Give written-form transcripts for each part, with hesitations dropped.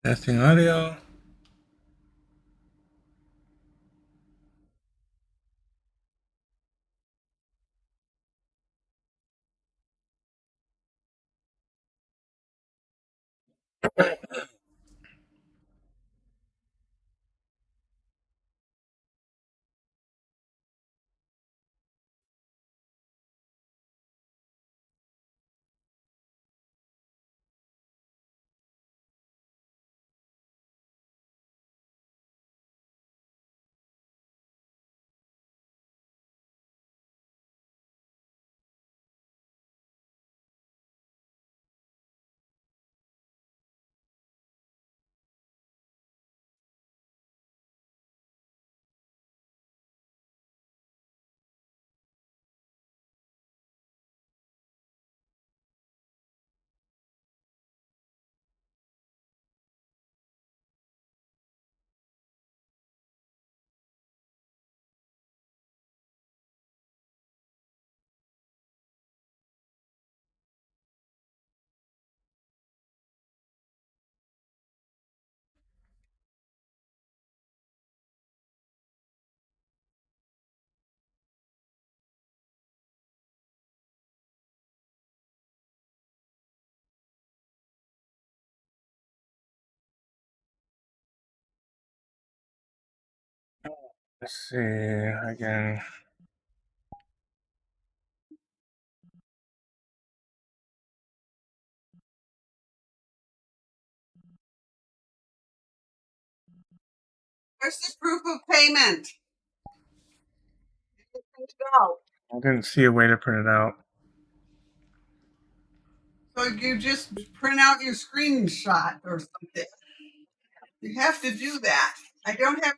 Testing audio. Let's see again. Where's the proof of payment? I didn't see a way to print it out. So you just print out your screenshot or something. You have to do that. I don't have.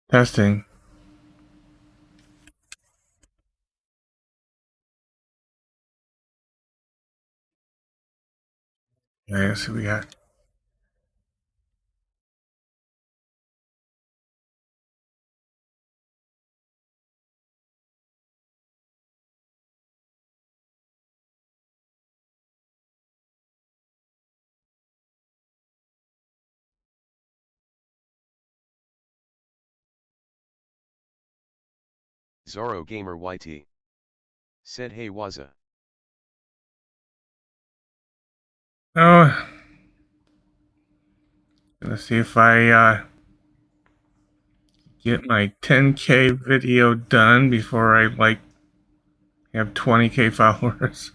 Testing. Okay, let's see what we got. Zorro Gamer YT said, "Hey Waza." Oh, let's see if I get my 10K video done before I have 20K followers.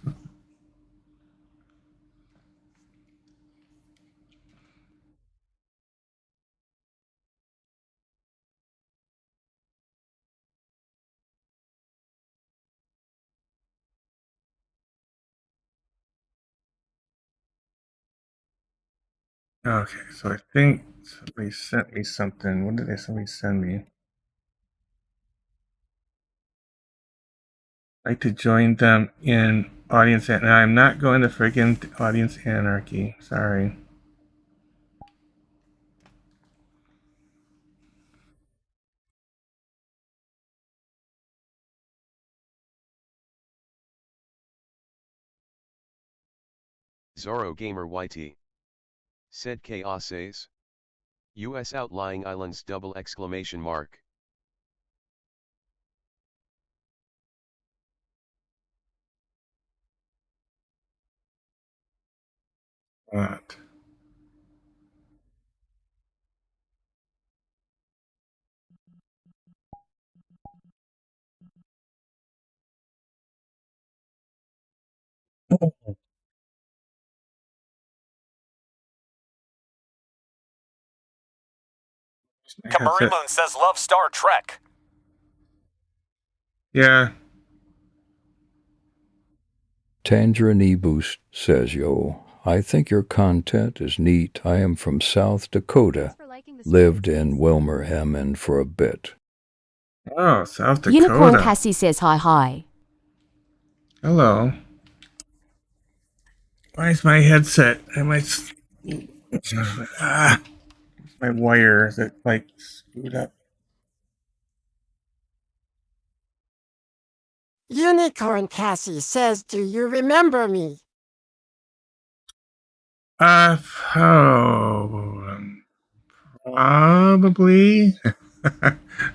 Okay, so I think somebody sent me something. What did somebody send me? I'd like to join them in audience. And I'm not going to friggin' audience anarchy. Sorry. Zorro Gamer YT said, "Chaos US outlying islands double exclamation mark." What? Kamarimun says love Star Trek. Yeah. Tangerine Boost says, yo, I think your content is neat. I am from South Dakota, lived in Wilmerhaven for a bit. Oh, South Unicorn Dakota. Cassie says hi. Hello. Why is my headset? My wire is it like screwed up? Unicorn Cassie says, do you remember me? Probably.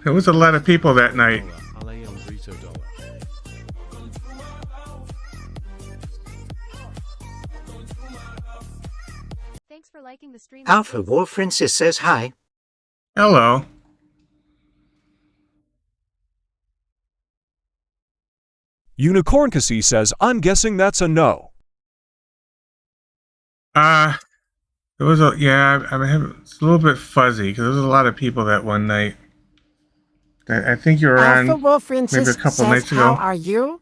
There was a lot of people that night. Thanks for liking the stream. Alpha Wolf Francis says hi. Hello. Unicorn Cassie says, I'm guessing that's a no. There was it's a little bit fuzzy because there was a lot of people that one night. I think you were Alpha on Wolf maybe a Francis couple says, nights how ago. are you?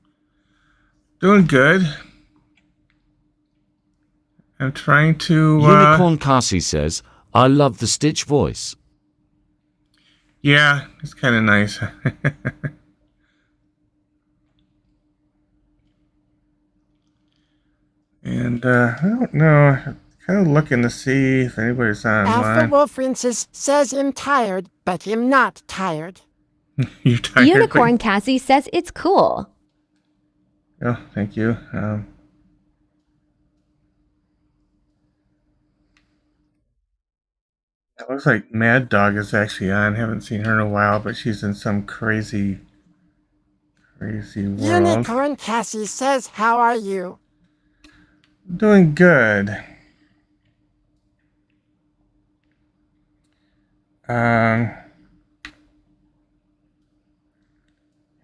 Doing good. I'm trying to. Unicorn Cassie says, I love the Stitch voice. Yeah, it's kind of nice. And I don't know. Kind of looking to see if anybody's Alpha online. Wolf Francis says I'm tired, but I'm not tired. You're tired. Unicorn Cassie says it's cool. Oh, thank you. It looks like Mad Dog is actually on. Haven't seen her in a while, but she's in some crazy world. Unicorn Cassie says, how are you? Doing good.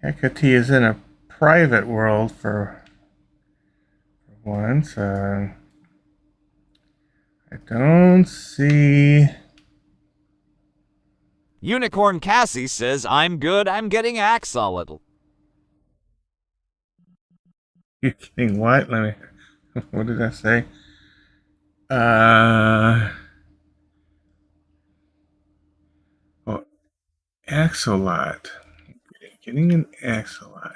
Hecate is in a private world for once. I don't see. Unicorn Cassie says, I'm good, I'm getting axe a little. You're kidding? What? Let me. What did I say? Oh, Axolot. Getting an Axolot.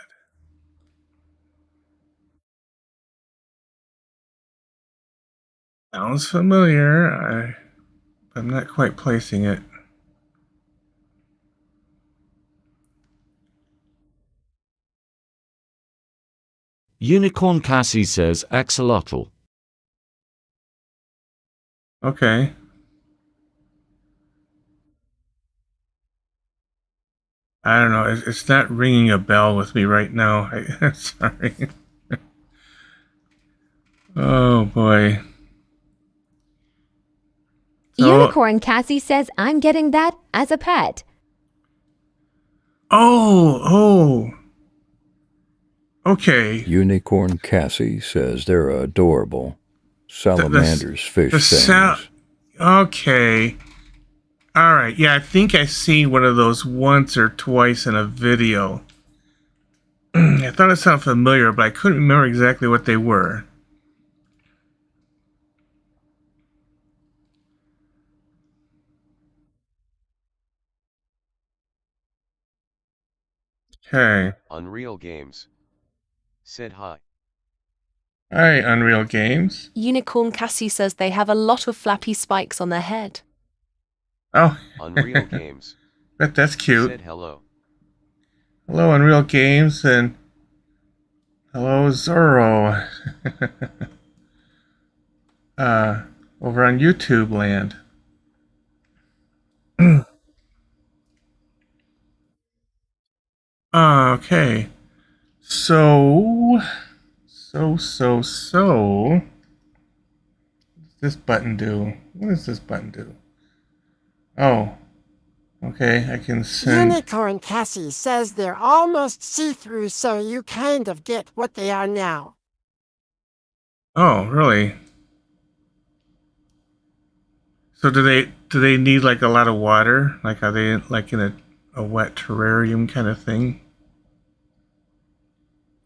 Sounds familiar. I'm not quite placing it. Unicorn Cassie says, axolotl. Okay. I don't know. It's not ringing a bell with me right now. Sorry. Oh boy. So, Unicorn Cassie says I'm getting that as a pet. Oh. Okay. Unicorn Cassie says they're adorable. Salamanders fish things. Okay. All right. Yeah, I think I've seen one of those once or twice in a video. I thought it sounded familiar, but I couldn't remember exactly what they were. Okay. Unreal Games said hi. Hi, Unreal Games. Unicorn Cassie says they have a lot of flappy spikes on their head. Oh. Unreal Games That's cute. said hello. Hello, Unreal Games, and hello, Zorro. Over on YouTube land. Okay. So. What does this button do? What does this button do? Oh. Okay, I can send. Unicorn Cassie says they're almost see-through, so you kind of get what they are now. Oh, really? So do they need like a lot of water? Like are they like in a wet terrarium kind of thing?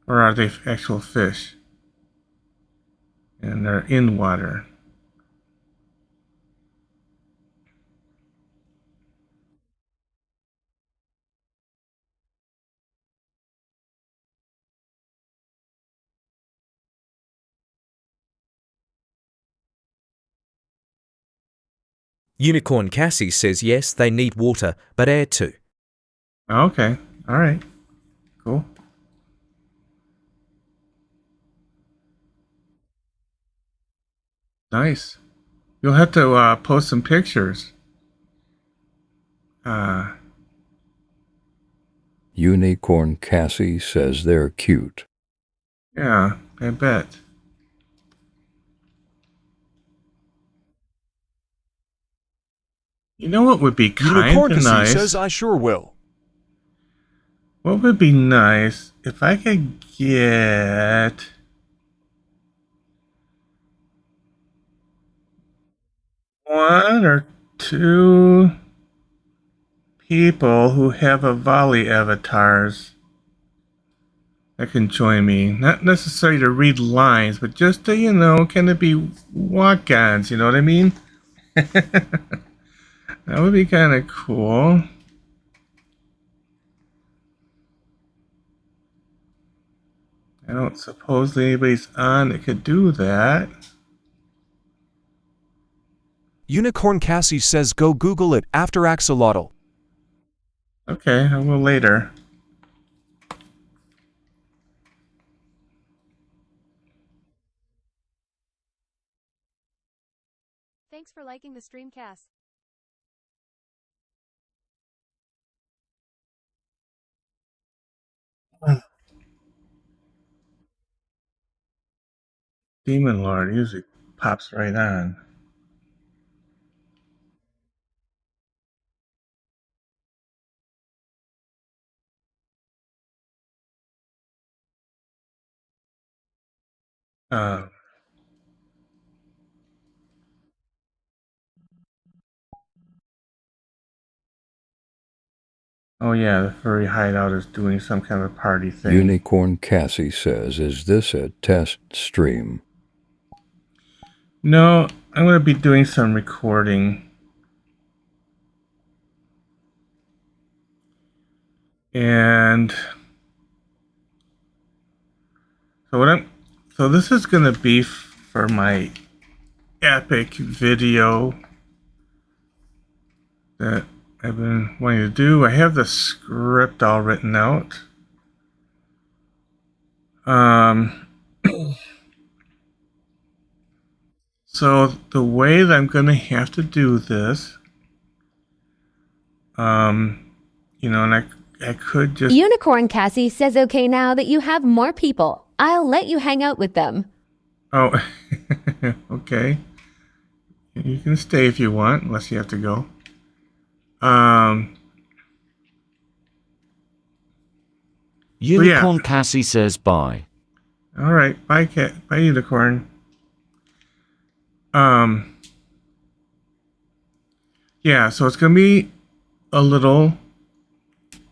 Or are they actual fish? And they're in water. Unicorn Cassie says yes, they need water, but air too. Okay. All right. Cool. Nice. You'll have to post some pictures. Unicorn Cassie says they're cute. Yeah, I bet. You know what would be kind Unicorn of Cassie nice? says I sure will. What would be nice if I could get one or two people who have a volley avatars that can join me. Not necessarily to read lines, but just to, kind of be walk-ons, you know what I mean? That would be kind of cool. I don't suppose anybody's on that could do that. Unicorn Cassie says go Google it after Axolotl. Okay, I will later. Thanks for liking the stream, Cass. Demon Lord usually pops right on. Uh, oh yeah, the furry hideout is doing some kind of party thing. Unicorn Cassie says, is this a test stream? No, I'm going to be doing some recording. And so this is going to be for my epic video that I've been wanting to do. I have the script all written out. So the way that I'm going to have to do this, and I could just... Unicorn Cassie says okay now that you have more people. I'll let you hang out with them. Oh, okay. You can stay if you want, unless you have to go. Unicorn Cassie says bye. All right, bye, cat. Bye, unicorn. Yeah, so it's gonna be a little,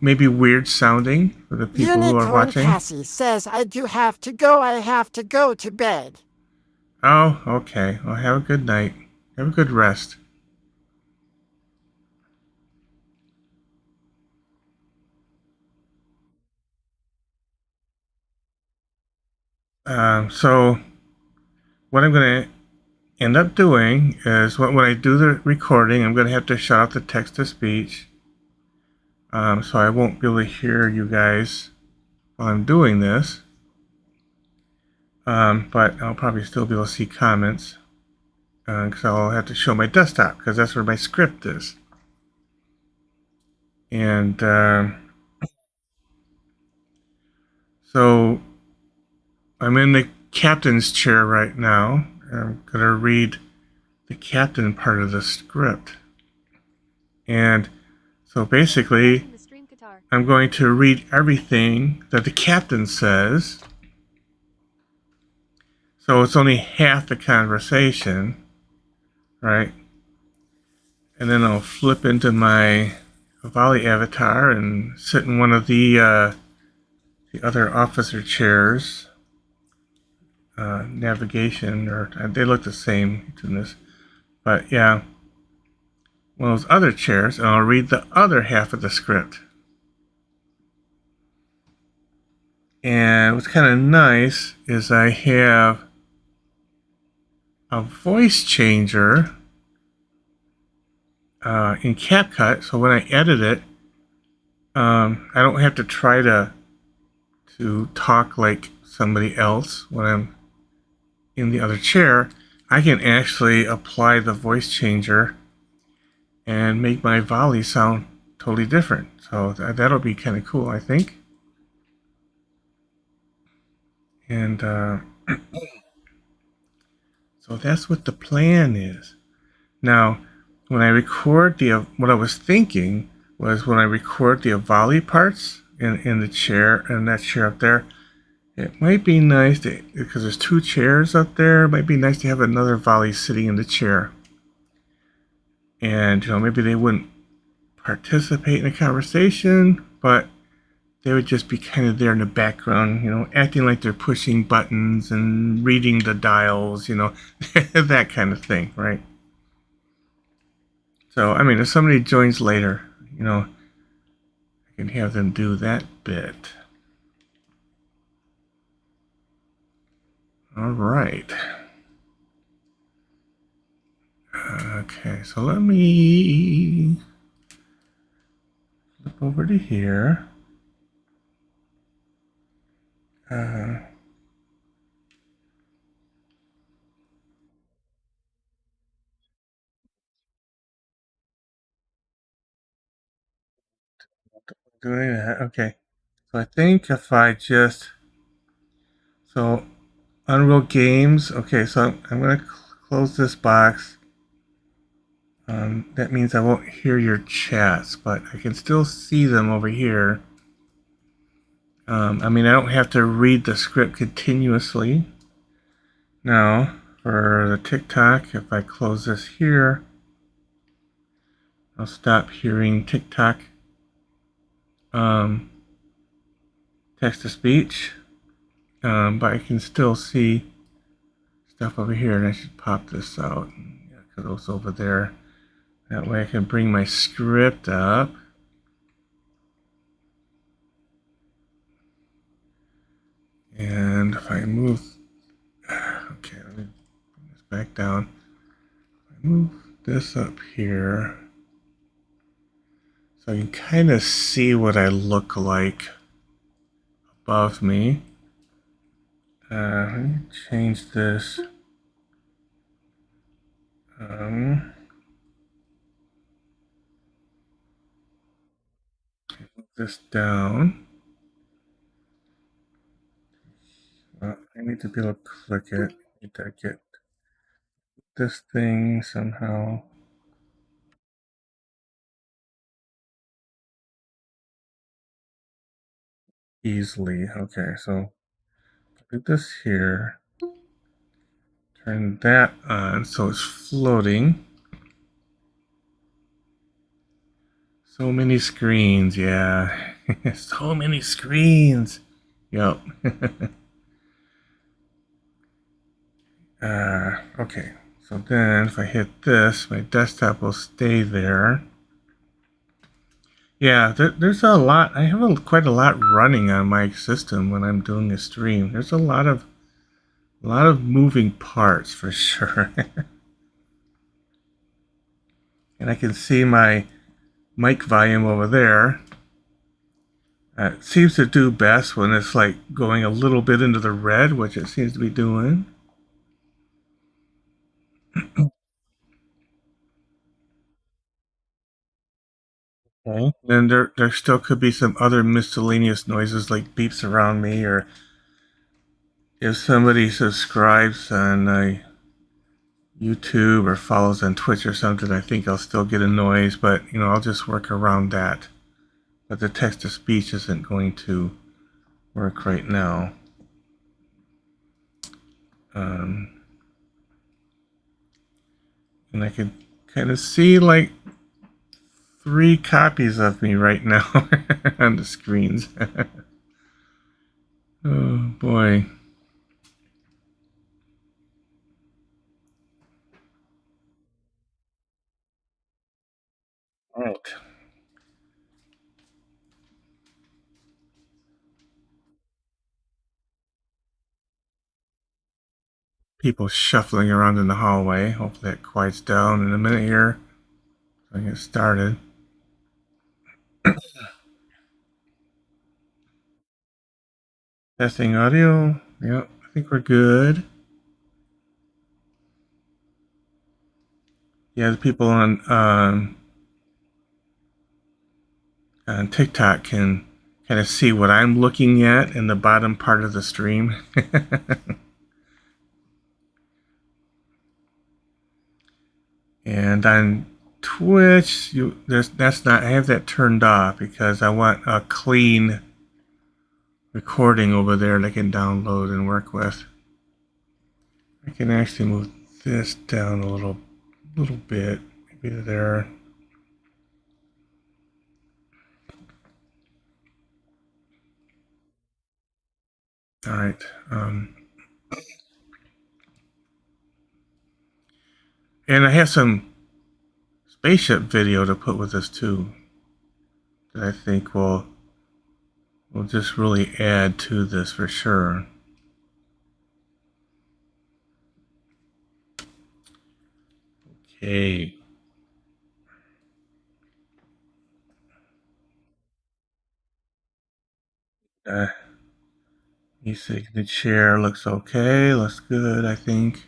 maybe weird sounding for the people who are watching. Cassie says I do have to go. I have to go to bed. Oh, okay. Well, have a good night. Have a good rest. So what I'm going to end up doing is when I do the recording, I'm going to have to shut off the text-to-speech. So I won't be able to hear you guys while I'm doing this. But I'll probably still be able to see comments. Because I'll have to show my desktop, because that's where my script is. And so I'm in the captain's chair right now. I'm going to read the captain part of the script. And so basically, I'm going to read everything that the captain says. So it's only half the conversation, right? And then I'll flip into my volley avatar and sit in one of the other officer chairs. Navigation, or they look the same in this, but yeah, one of those other chairs, and I'll read the other half of the script. And what's kind of nice is I have a voice changer in CapCut, so when I edit it, I don't have to try to talk like somebody else when I'm in the other chair. I can actually apply the voice changer and make my volley sound totally different. So that'll be kind of cool, I think. And so that's what the plan is. Now, when I record what I was thinking was when I record the volley parts in the chair, and that chair up there, it might be nice to, because there's two chairs up there, it might be nice to have another volley sitting in the chair. And, maybe they wouldn't participate in the conversation, but they would just be kind of there in the background, acting like they're pushing buttons and reading the dials, that kind of thing, right? So, I mean, if somebody joins later, I can have them do that bit. All right. Okay, so let me flip over to here. Doing that. Okay. So I think if I just Unreal Games. Okay, so I'm gonna close this box. That means I won't hear your chats, but I can still see them over here. I mean, I don't have to read the script continuously. Now, for the TikTok, if I close this here, I'll stop hearing TikTok text to speech, but I can still see stuff over here, and I should pop this out because it's over there. That way I can bring my script up. And if I move, okay, let me bring this back down. If I move this up here, so you can kind of see what I look like above me. Let me change this. Move this down. Well, I need to be able to click it. I need to get this thing somehow. Easily. Okay, so put this here. Turn that on so it's floating. So many screens, yeah. So many screens. Yep. Okay. So then if I hit this, my desktop will stay there. Yeah, there's a lot. I have quite a lot running on my system when I'm doing a stream. There's a lot of moving parts for sure. And I can see my mic volume over there. It seems to do best when it's like going a little bit into the red, which it seems to be doing. Okay. And there still could be some other miscellaneous noises like beeps around me, or if somebody subscribes on YouTube or follows on Twitch or something, I think I'll still get a noise, but I'll just work around that. But the text to speech isn't going to work right now. And I can kind of see like 3 copies of me right now on the screens. Oh boy. All right. People shuffling around in the hallway. Hopefully that quiets down in a minute here. I get started. Testing audio. Yep, I think we're good. Yeah, the people on TikTok can kind of see what I'm looking at in the bottom part of the stream. And on Twitch, that's not. I have that turned off because I want a clean recording over there that I can download and work with. I can actually move this down a little bit, maybe there. All right. And I have some spaceship video to put with this too, that I think will just really add to this for sure. Okay. Music, the chair looks okay, looks good, I think.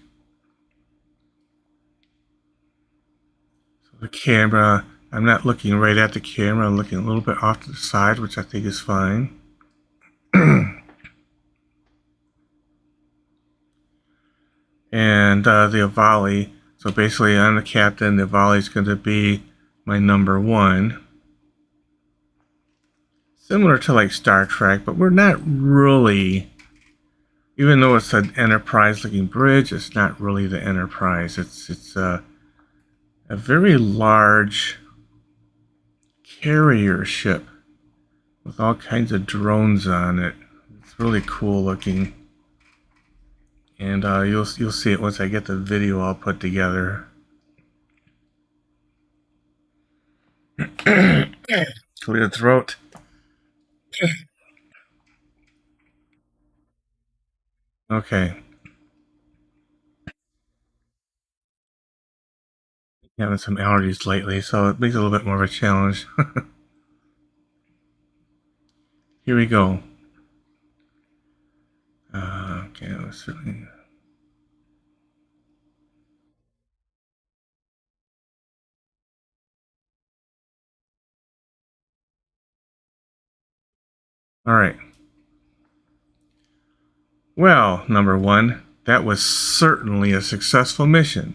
So the camera, I'm not looking right at the camera, I'm looking a little bit off to the side, which I think is fine. And the Avali, so basically I'm the captain, the Avali is going to be my number one. Similar to like Star Trek, but we're not really, even though it's an Enterprise looking bridge, it's not really the Enterprise. It's a very large carrier ship with all kinds of drones on it. It's really cool looking. And you'll see it once I get the video all put together. Clear the throat. Okay. Having some allergies lately, so it makes it a little bit more of a challenge. Here we go. Okay, let's certainly. All right. Well, number one, that was certainly a successful mission.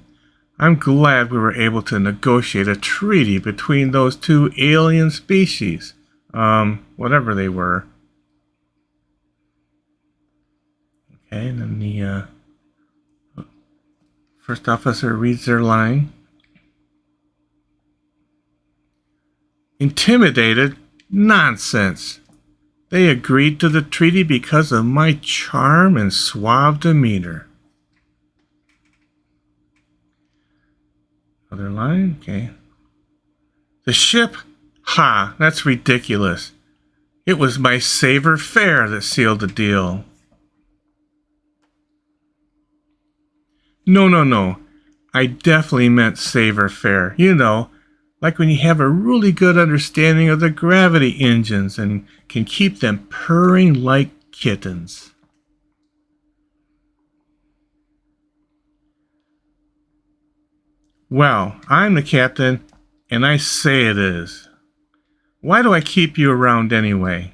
I'm glad we were able to negotiate a treaty between those two alien species. Whatever they were. Okay, and then the first officer reads their line. Intimidated? Nonsense. They agreed to the treaty because of my charm and suave demeanor. Other line? Okay. The ship? Ha, that's ridiculous. It was my saver fare that sealed the deal. No. I definitely meant saver fare. You know, like when you have a really good understanding of the gravity engines and can keep them purring like kittens. Well, I'm the captain, and I say it is. Why do I keep you around anyway?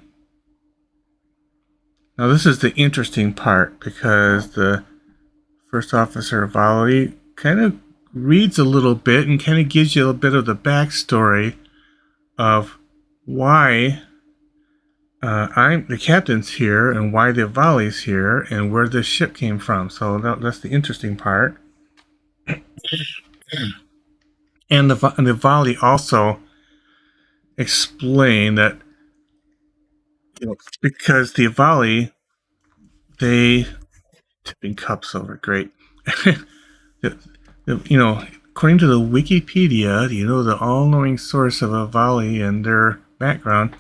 Now this is the interesting part, because the first officer Valerie kind of reads a little bit and kind of gives you a bit of the backstory of why I'm the captain's here and why the Vali's here and where this ship came from. So that's the interesting part. And the Vali also explain that, you know, because the Vali, they tipping cups over, great. You know, according to the Wikipedia, you know, the all-knowing source of a Vali and their background,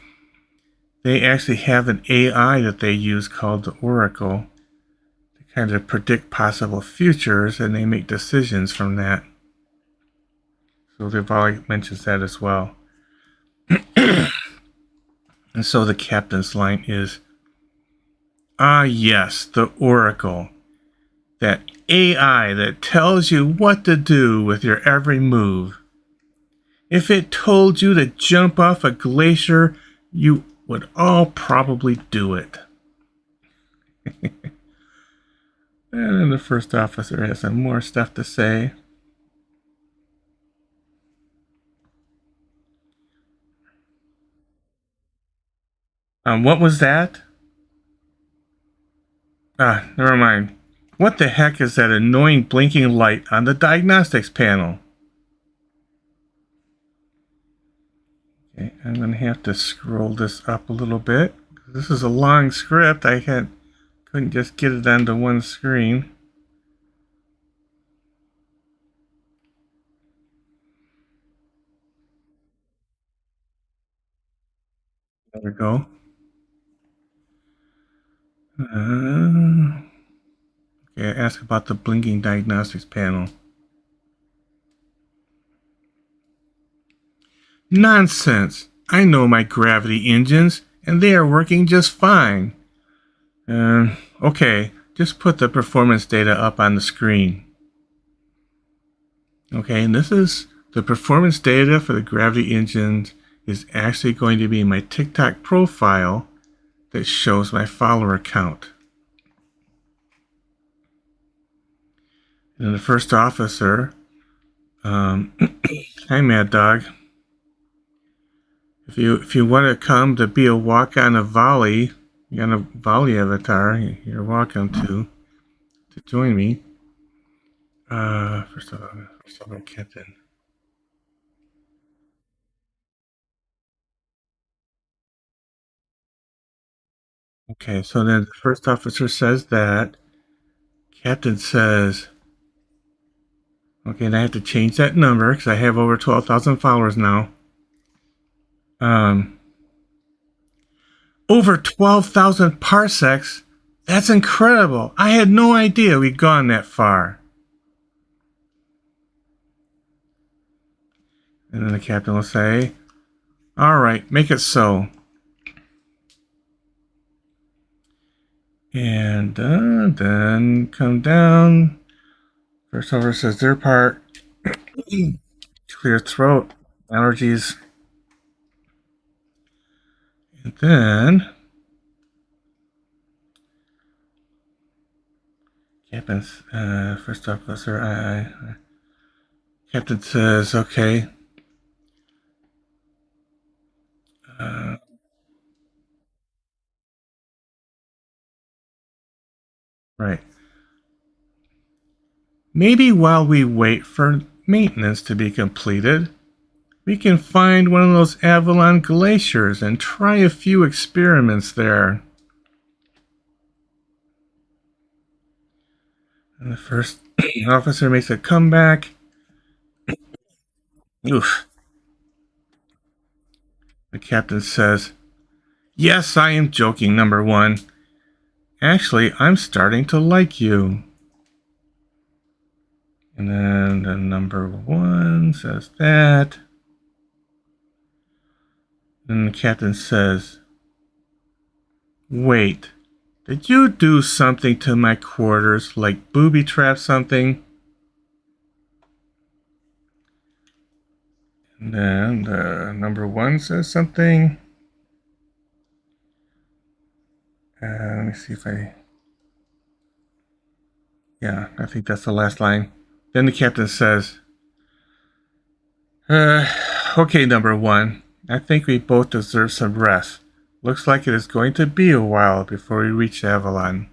they actually have an AI that they use called the Oracle to kind of predict possible futures, and they make decisions from that. So Vivali mentions that as well. And so the captain's line is, "Ah, yes, the Oracle. That AI that tells you what to do with your every move. If it told you to jump off a glacier, you would all probably do it." And then the first officer has some more stuff to say. What was that? Ah, never mind. What the heck is that annoying blinking light on the diagnostics panel? Okay, I'm going to have to scroll this up a little bit. This is a long script. I couldn't just get it onto one screen. There we go. Okay, ask about the blinking diagnostics panel. Nonsense! I know my gravity engines, and they are working just fine. Okay, just put the performance data up on the screen. Okay, and this is the performance data for the gravity engines is actually going to be my TikTok profile that shows my follower count. And the first officer, hi Mad Dog. If you want to come to be a walk on a volley, you got a volley avatar, you're welcome to join me. First of all, Captain. Okay, so then the first officer says that. Captain says, okay, and I have to change that number because I have over 12,000 followers now. Over 12,000 parsecs? That's incredible. I had no idea we'd gone that far. And then the captain will say, all right, make it so. And then come down. First over says their part. Clear throat, allergies. And then Captain's first officer, Captain says, okay. Right. Maybe while we wait for maintenance to be completed, we can find one of those Avalon glaciers and try a few experiments there. And the first officer makes a comeback. Oof. The captain says, yes, I am joking, number one. Actually, I'm starting to like you. And then the number one says that. Then the captain says, wait, did you do something to my quarters, like booby trap something? And then the number one says something. Let me see if yeah, I think that's the last line. Then the captain says, okay, number one, I think we both deserve some rest. Looks like it is going to be a while before we reach Avalon.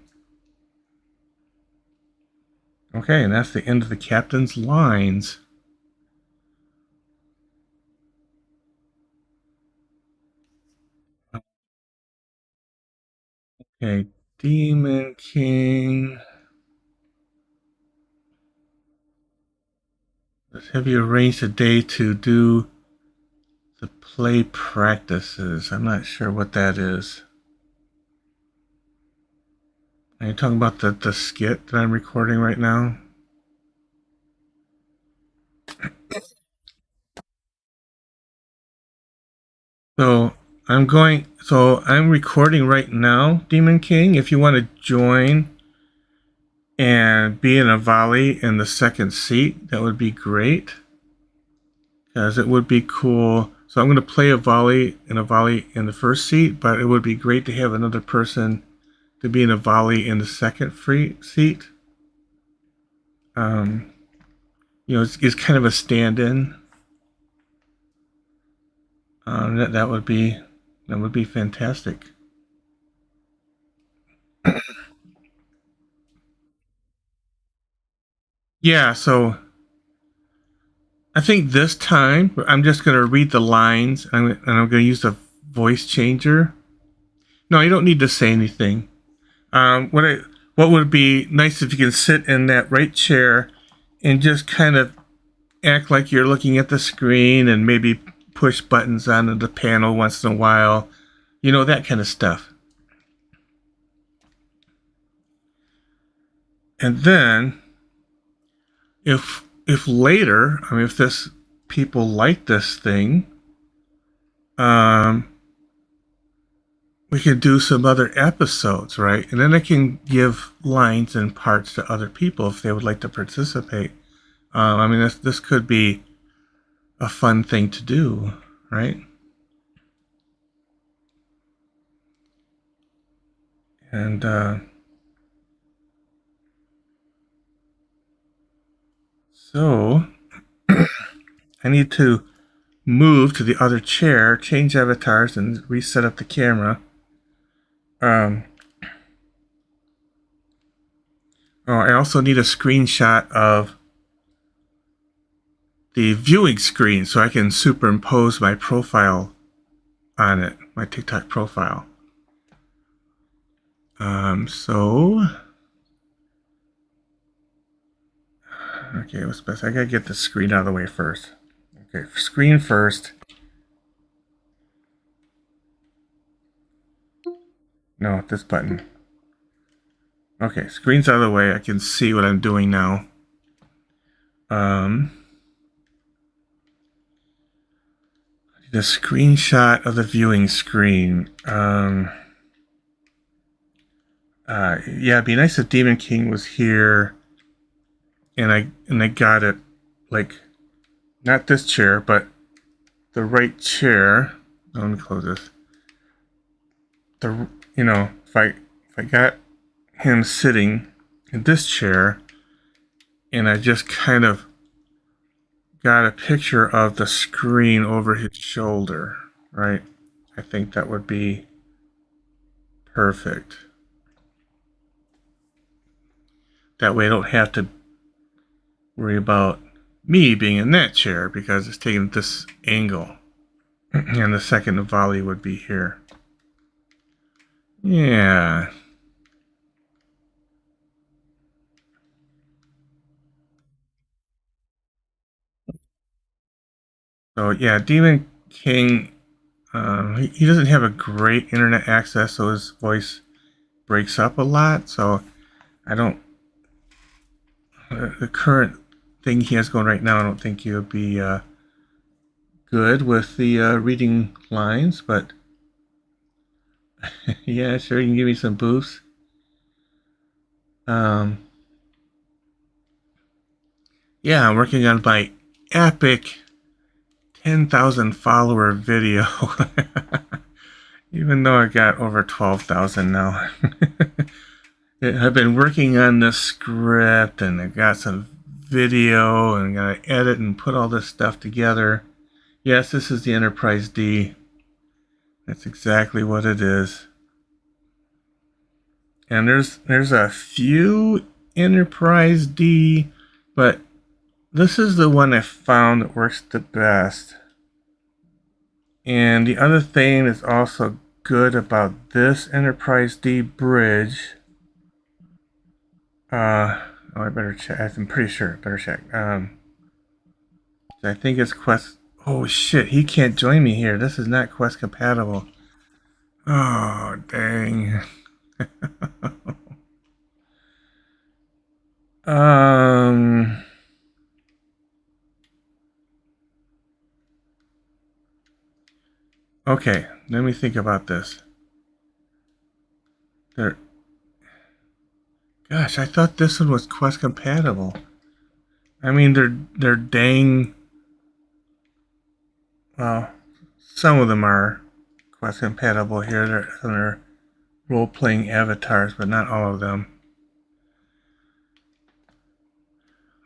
Okay, and that's the end of the captain's lines. Okay, Demon King. Have you arranged a day to do the play practices? I'm not sure what that is. Are you talking about the skit that I'm recording right now? So I'm recording right now, Demon King. If you want to join and be in a volley in the second seat, that would be great. Because it would be cool. So I'm going to play a volley in the first seat, but it would be great to have another person to be in a volley in the second free seat. It's kind of a stand-in. That would be fantastic. Yeah, so I think this time I'm just going to read the lines and I'm going to use the voice changer. No, you don't need to say anything. What would be nice if you can sit in that right chair and just kind of act like you're looking at the screen and maybe push buttons onto the panel once in a while. That kind of stuff. And then if later, if this people like this thing, we can do some other episodes, right? And then I can give lines and parts to other people if they would like to participate. This could be a fun thing to do, right? And so I need to move to the other chair, change avatars, and reset up the camera. I also need a screenshot of the viewing screen so I can superimpose my profile on it, my TikTok profile. Okay, what's best? I gotta get the screen out of the way first. Okay, screen first. No, this button. Okay, screen's out of the way. I can see what I'm doing now. The screenshot of the viewing screen. Yeah, it'd be nice if Demon King was here, and I got it, like, not this chair, but the right chair. Oh, let me close this. If I got him sitting in this chair, and I just kind of got a picture of the screen over his shoulder, right? I think that would be perfect. That way I don't have to worry about me being in that chair because it's taking this angle. And the second volley would be here. Yeah. So yeah, Demon King, he doesn't have a great internet access, so his voice breaks up a lot. So I don't. The current thing he has going right now, I don't think he would be good with the reading lines, but yeah, sure, you can give me some boosts. Yeah, I'm working on my epic 10,000 follower video. Even though I got over 12,000 now. I've been working on this script and I've got some video and I gotta edit and put all this stuff together. Yes, this is the Enterprise D. That's exactly what it is. And there's a few Enterprise D, but this is the one I found that works the best. And the other thing that's also good about this Enterprise D bridge, I better check. I'm pretty sure. Better check. I think it's Quest. Oh shit! He can't join me here. This is not Quest compatible. Oh dang. um. Okay, let me think about this. Gosh, I thought this one was Quest compatible. I mean, they're dang. Well, some of them are Quest compatible here. They're role-playing avatars, but not all of them.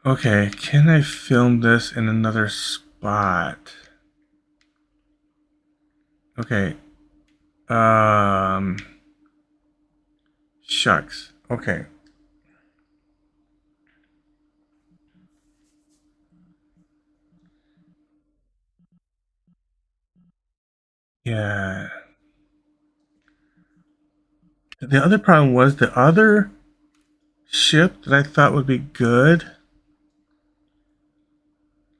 Okay, can I film this in another spot? Okay. Shucks. Okay. Yeah. The other problem was the other ship that I thought would be good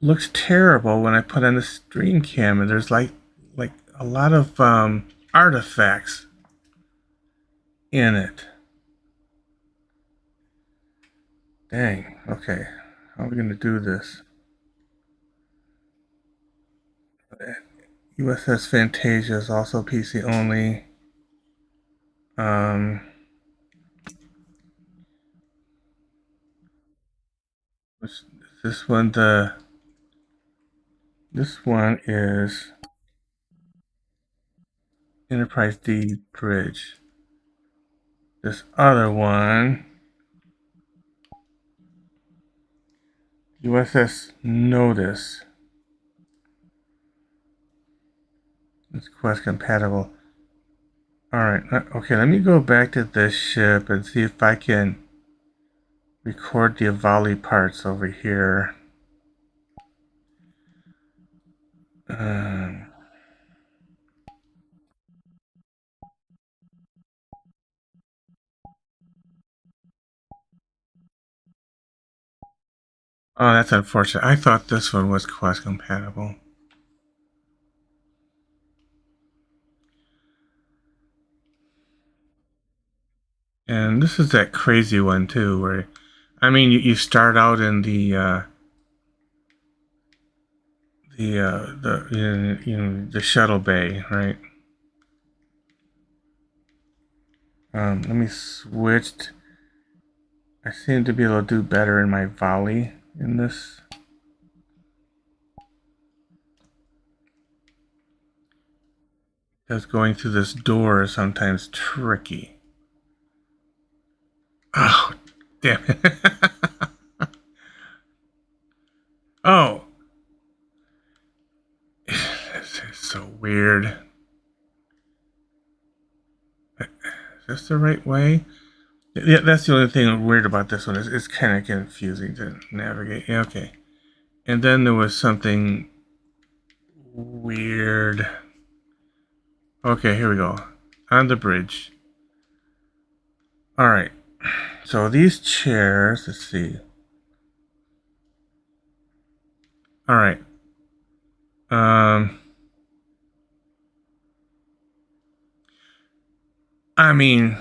looks terrible when I put on the stream cam, and there's like a lot of artifacts in it. Dang. Okay. How are we gonna do this? USS Fantasia is also PC only. This one this one is Enterprise D Bridge. This other one, USS Notice. It's Quest compatible. Alright, okay, let me go back to this ship and see if I can record the Avali parts over here. Oh, that's unfortunate. I thought this one was Quest compatible. And this is that crazy one too, where, I mean, you start out in the shuttle bay, right? Let me switch. I seem to be able to do better in my volley in this. Because going through this door is sometimes tricky. Oh, damn it. Oh. This is so weird. Is this the right way? Yeah, that's the only thing weird about this one. It's kind of confusing to navigate. Yeah, okay. And then there was something weird. Okay, here we go. On the bridge. Alright. So these chairs, let's see. Alright. I mean,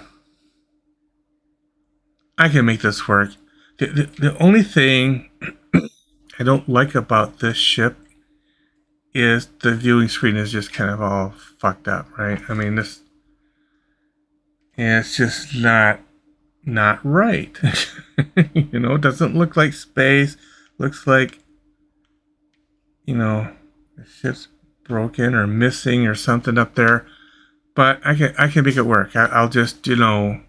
I can make this work. The only thing I don't like about this ship is the viewing screen is just kind of all fucked up, right? I mean, this, yeah, it's just not right. You know, it doesn't look like space. Looks like, you know, the ship's broken or missing or something up there. But I can make it work. I'll just, you know,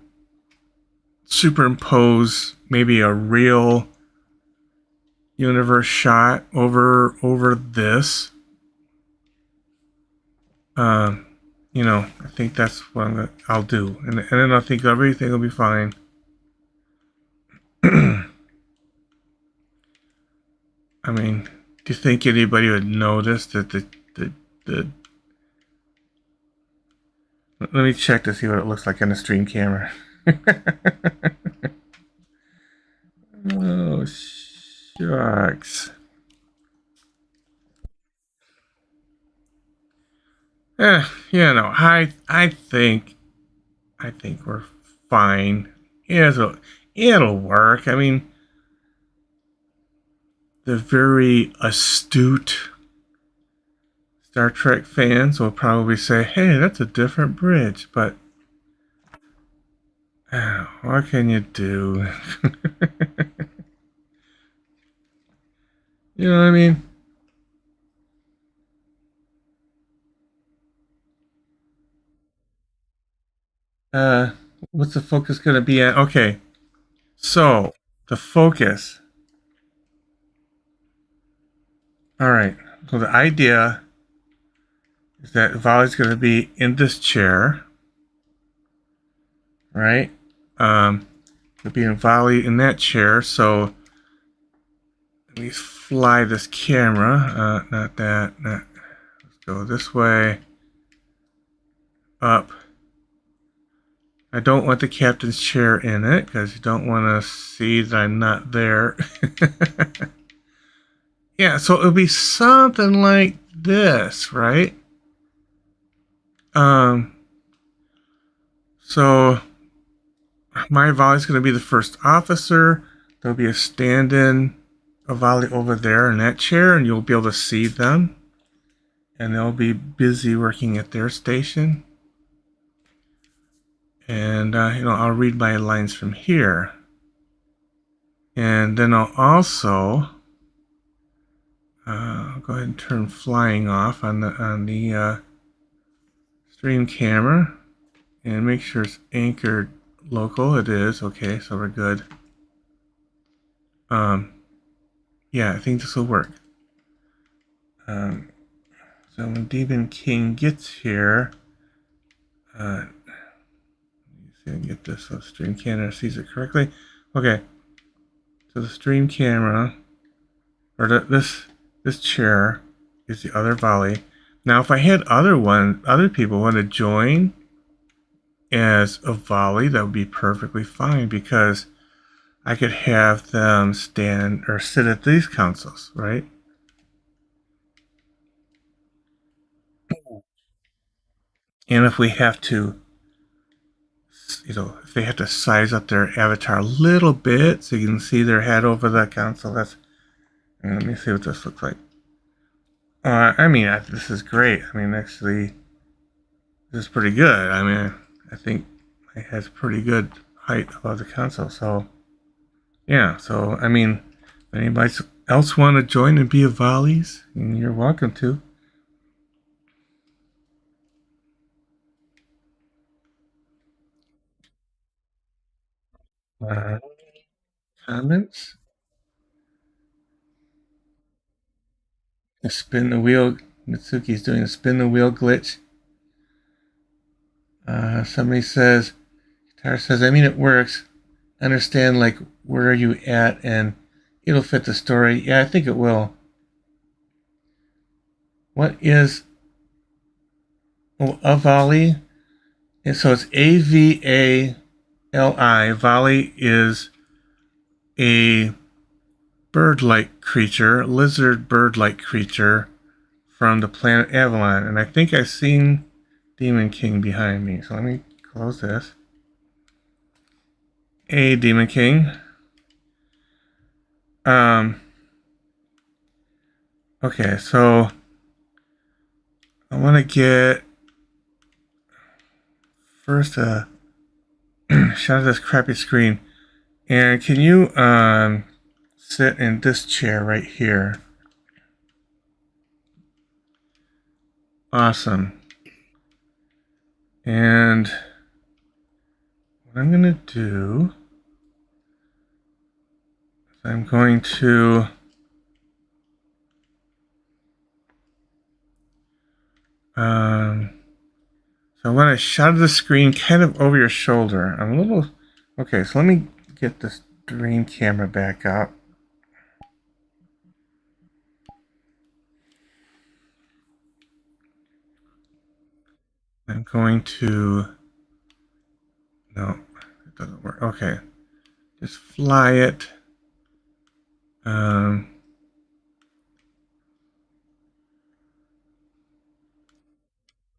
superimpose maybe a real universe shot over this. You know, I think that's what I'll do, and then I think everything will be fine. I mean, do you think anybody would notice that the let me check to see what it looks like on the stream camera. Oh, shucks. Yeah, no, I think we're fine. It'll work. I mean, the very astute Star Trek fans will probably say, hey, that's a different bridge, but what can you do? You know what I mean? What's the focus going to be at? Okay, so the focus. All right, so the idea is that Volley's going to be in this chair, right? It'll be in Volley in that chair, so let me fly this camera. Not that. Let's go this way. Up. I don't want the captain's chair in it because you don't want to see that I'm not there. Yeah, so it'll be something like this, right? So my volley's going to be the first officer. There'll be a stand-in, a volley over there in that chair, and you'll be able to see them. And they'll be busy working at their station. And, I'll read my lines from here. And then I'll also I'll go ahead and turn flying off on the stream camera and make sure it's anchored local. It is. Okay, so we're good. Yeah, I think this will work. So when Demon King gets here, let me see if I can get this so the stream camera sees it correctly. Okay, so the stream camera, or this chair is the other volley. Now, if I had other people want to join as a volley, that would be perfectly fine because I could have them stand or sit at these consoles, right? And if we have to, if they have to size up their avatar a little bit so you can see their head over the console, let me see what this looks like. This is great. Actually, this is pretty good. I think it has pretty good height above the console. So, yeah. So, if anybody else want to join and be a volleys, you're welcome to. Comments? Spin the wheel. Mitsuki's doing a spin the wheel glitch. Somebody says, Guitar says, it works. Understand, where are you at? And it'll fit the story. Yeah, I think it will. What is a volley? And so it's AVALI. Volley is a bird-like creature, lizard bird-like creature from the planet Avalon. And I think I've seen Demon King behind me. So let me close this. Hey, Demon King. Okay, so I want to get first a shot of this crappy screen. And can you sit in this chair right here? Awesome. And what I'm going to do is I'm going to so I want a shot of the screen kind of over your shoulder. I'm a little okay, so let me get this dream camera back up. I'm going to no, it doesn't work. Okay. Just fly it.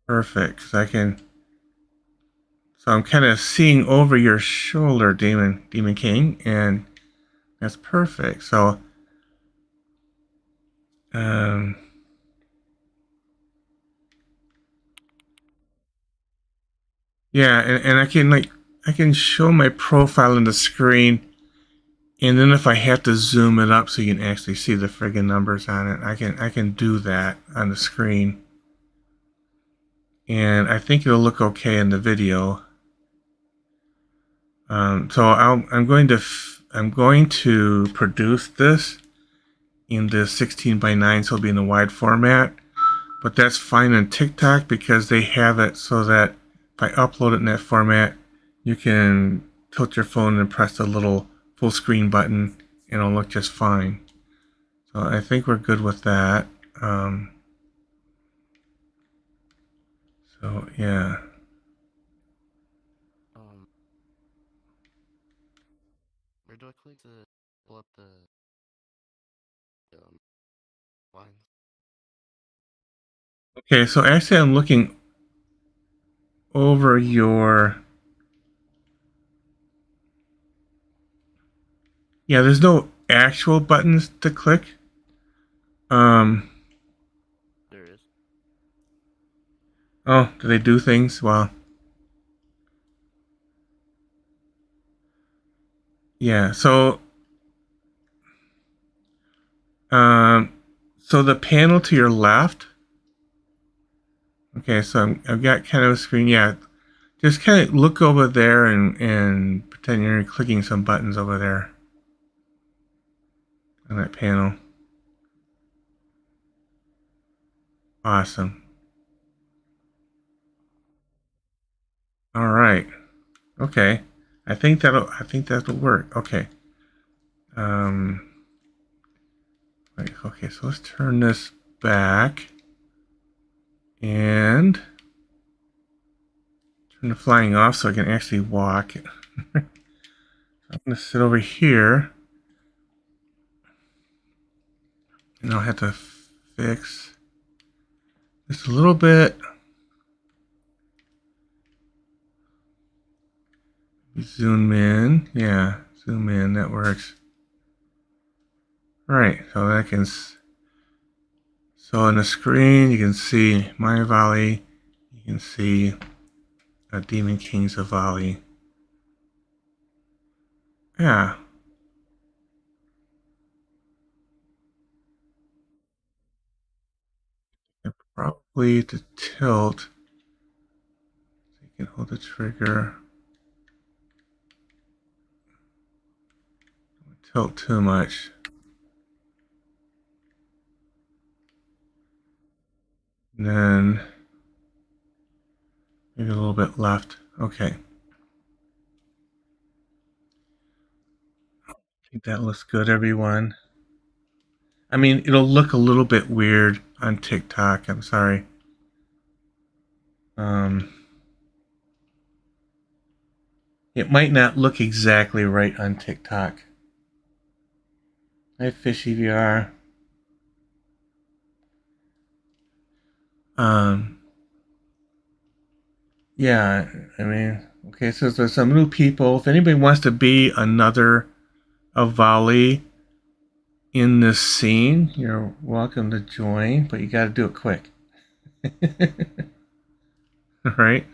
Perfect. So I'm kind of seeing over your shoulder, Demon King, and that's perfect. So, Yeah, and I can show my profile on the screen, and then if I have to zoom it up so you can actually see the friggin' numbers on it, I can do that on the screen. And I think it'll look okay in the video. So I'm going to produce this in the 16:9, so it'll be in the wide format. But that's fine on TikTok because they have it so that if I upload it in that format, you can tilt your phone and press the little full screen button and it'll look just fine. So I think we're good with that. So yeah. Where do I click to pull up the lines? Okay, so actually I'm looking over your... Yeah, there's no actual buttons to click. There is. Oh, do they do things? Well, yeah, so the panel to your left. Okay, so I've got kind of a screen. Yeah, just kind of look over there and pretend you're clicking some buttons over there on that panel. Awesome. All right. Okay. I think that'll work. Okay. Right, okay, so let's turn this back and turn the flying off so I can actually walk. I'm going to sit over here and I'll have to fix this a little bit. Zoom in. Yeah, zoom in. That works. Right, so that can... So on the screen, you can see my volley. You can see Demon King's of volley. Yeah. And probably to tilt. So you can hold the trigger. Don't tilt too much. And then maybe a little bit left. Okay. I think that looks good, everyone. I mean, it'll look a little bit weird on TikTok. I'm sorry. It might not look exactly right on TikTok. Hi, Fishy VR. Yeah, I mean, okay, so there's some new people. If anybody wants to be another Avali in this scene, you're welcome to join, but you got to do it quick. Right?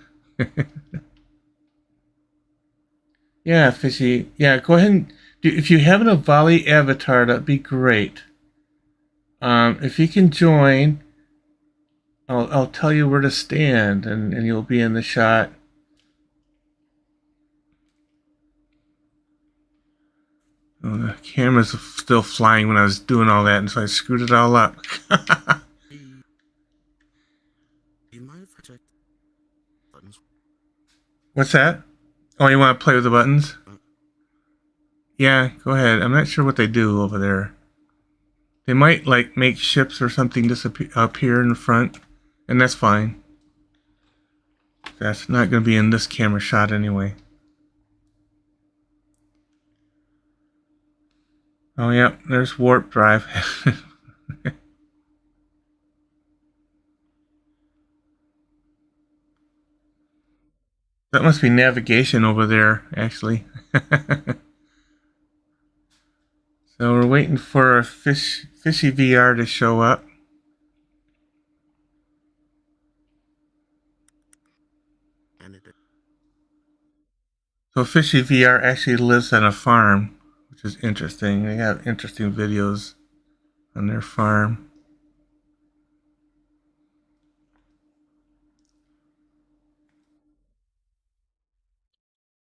Yeah, Fishy. Yeah, go ahead and do, if you have an Avali avatar, that'd be great. If you can join, I'll tell you where to stand, and you'll be in the shot. Oh, the camera's still flying when I was doing all that, and so I screwed it all up. Do you mind if I check buttons? What's that? Oh, you want to play with the buttons? Yeah, go ahead. I'm not sure what they do over there. They might like make ships or something disappear up here in the front, and that's fine. That's not going to be in this camera shot anyway. Oh, yeah, there's warp drive. That must be navigation over there, actually. So we're waiting for Fishy VR to show up. And it So Fishy VR actually lives on a farm, which is interesting. They have interesting videos on their farm.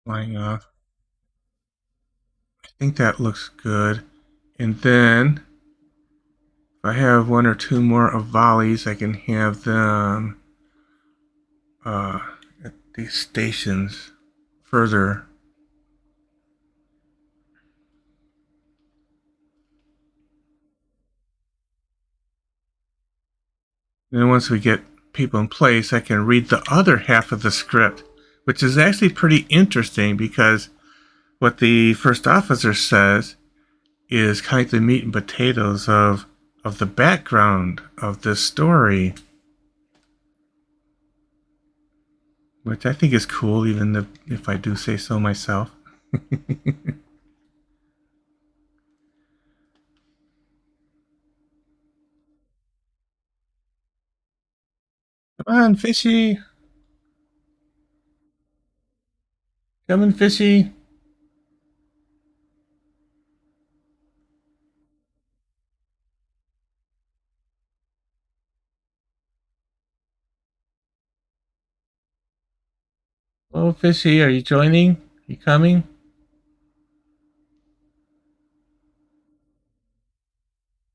Flying off. I think that looks good. And then if I have one or two more of volleys, I can have them at these stations further. And then once we get people in place, I can read the other half of the script, which is actually pretty interesting because what the first officer says is kind of the meat and potatoes of the background of this story, which I think is cool, even if I do say so myself. Come on, Fishy. Coming, Fishy. Oh, Fishy, are you joining? Are you coming?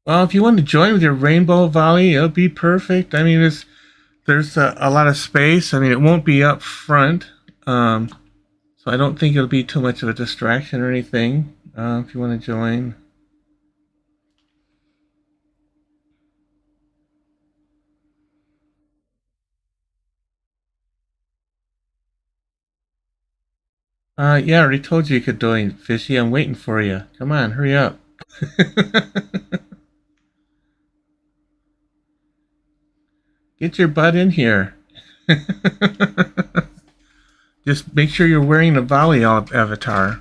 Well, if you want to join with your rainbow volley, it'll be perfect. I mean, there's a lot of space. I mean, it won't be up front, so I don't think it'll be too much of a distraction or anything. If you want to join. Yeah, I already told you could join, Fishy. I'm waiting for you. Come on, hurry up. Get your butt in here. Just make sure you're wearing the volley avatar.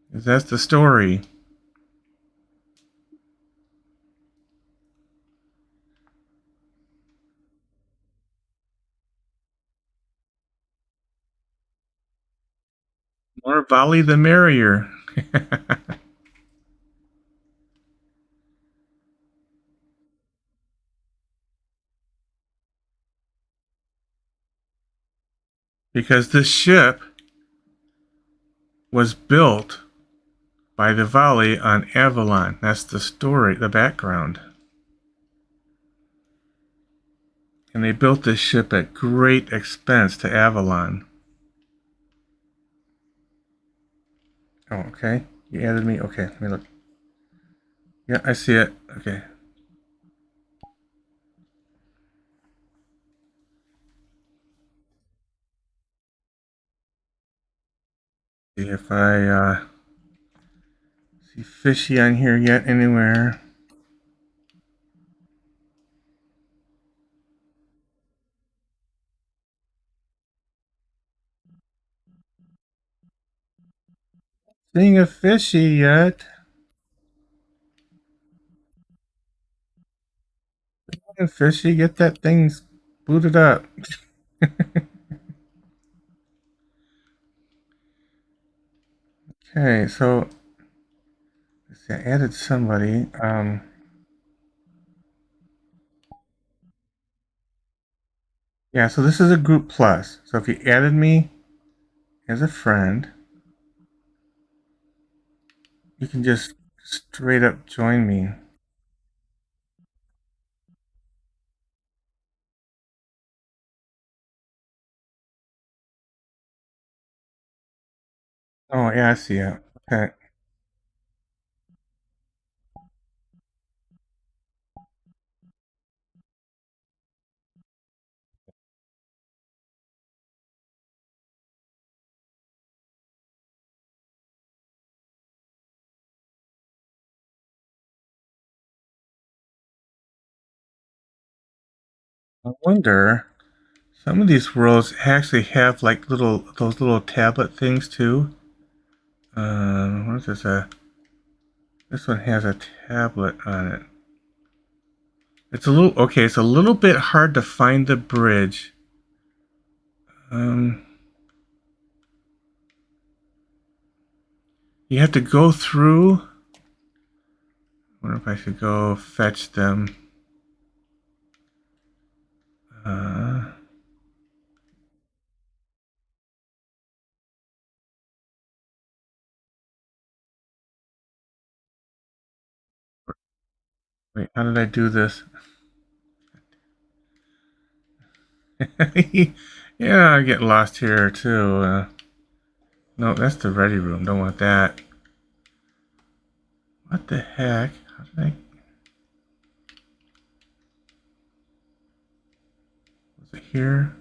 Because that's the story. More volley the merrier. Because this ship was built by the volley on Avalon. That's the story, the background. And they built this ship at great expense to Avalon. Oh, okay. You added me. Okay, let me look. Yeah, I see it. Okay. See if I see Fishy on here yet anywhere. Seeing a Fishy yet. Seeing a Fishy, get that thing booted up. Okay, so let's see, I added somebody. Yeah, so this is a group plus. So if you added me as a friend, you can just straight up join me. Oh, yeah, I see it. Okay. I wonder, some of these worlds actually have like those little tablet things too. What is this? This one has a tablet on it. It's a little, okay, it's a little bit hard to find the bridge. You have to go through. I wonder if I should go fetch them. Wait, how did I do this? Yeah, I get lost here too. No, that's the ready room. Don't want that. What the heck? How did I? Was it here?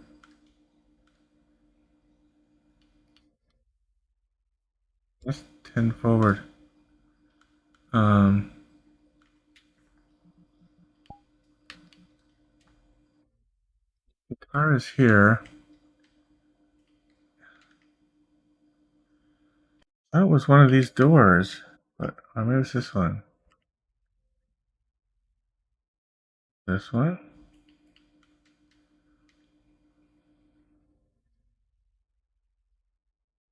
That's 10 forward. The car is here. That was one of these doors, but maybe it's this one. This one?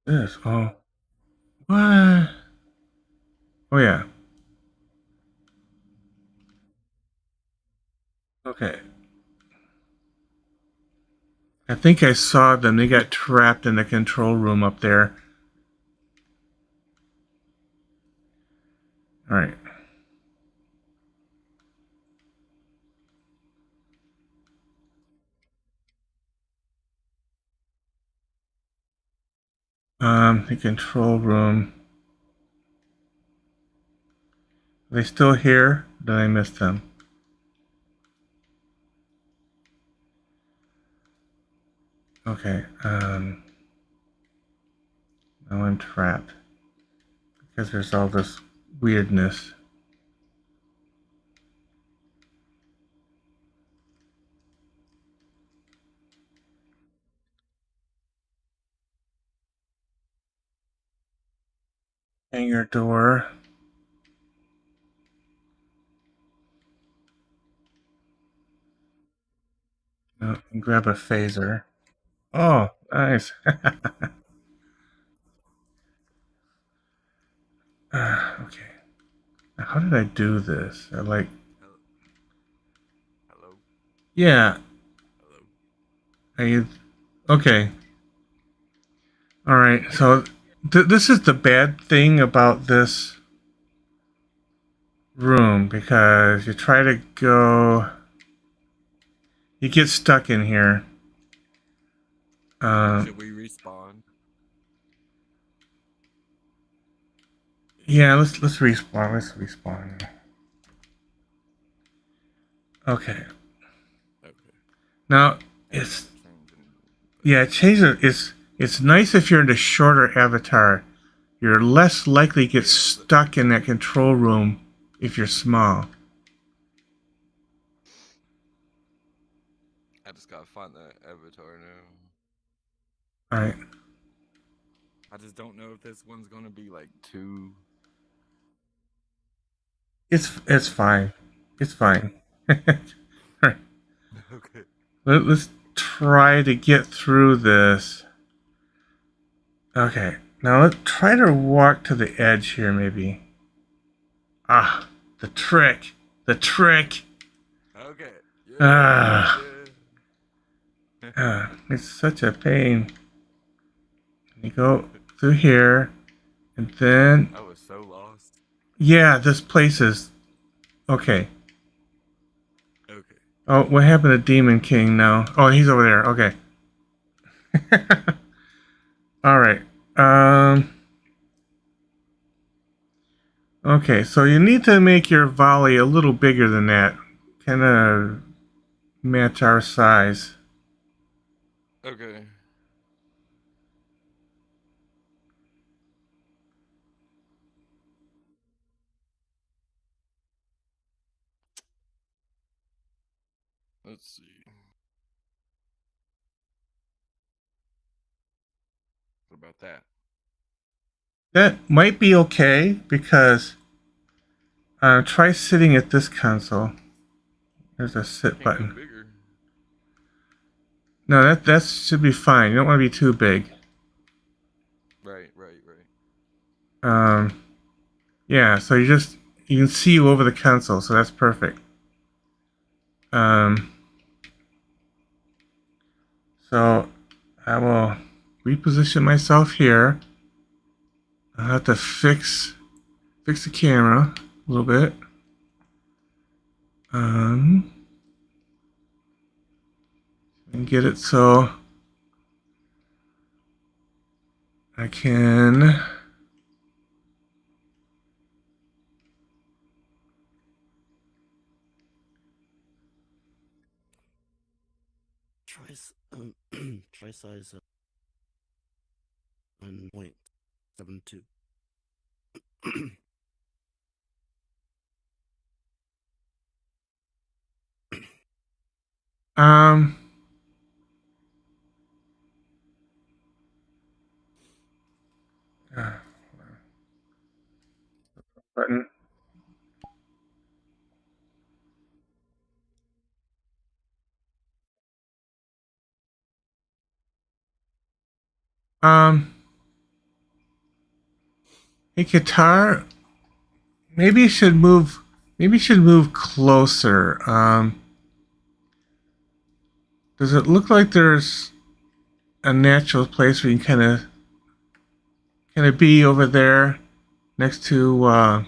This? Oh. What? Oh, yeah. Okay. I think I saw them. They got trapped in the control room up there. All right. The control room. Are they still here? Did I miss them? Okay. Now I'm trapped because there's all this weirdness. Hangar door. Oh, and grab a phaser. Oh, nice. Okay. Now, how did I do this? I like. Hello? Yeah. Hello? Okay. All right. So this is the bad thing about this room because you try to go, you get stuck in here. Should we respawn? Yeah. Let's respawn. Let's respawn. Okay. Now it's change it. It's nice if you're in a shorter avatar. You're less likely to get stuck in that control room if you're small. I just gotta find that avatar now. All right. I just don't know if this one's gonna be like too. It's fine. It's fine. All right. Okay. Let's try to get through this. Okay. Now let's try to walk to the edge here, maybe. Ah, the trick. The trick. Okay. It's such a pain. You go through here, and then. I was so lost. Yeah, this place is. Okay. Okay. Oh, what happened to Demon King now? Oh, he's over there. Okay. All right. Okay, so you need to make your volley a little bigger than that. Kind of match our size. Okay. Let's see. What about that? That might be okay because try sitting at this console. There's a sit button. Bigger. No, that should be fine. You don't want to be too big. Right. Yeah, so you can see you over the console, so that's perfect. So I will reposition myself here. I'll have to fix the camera a little bit. And get it so I can. Try size 1.72. Um. Button. Hey, guitar. Maybe you should move. Maybe you should move closer. Does it look like there's a natural place where you can kind of be over there next to?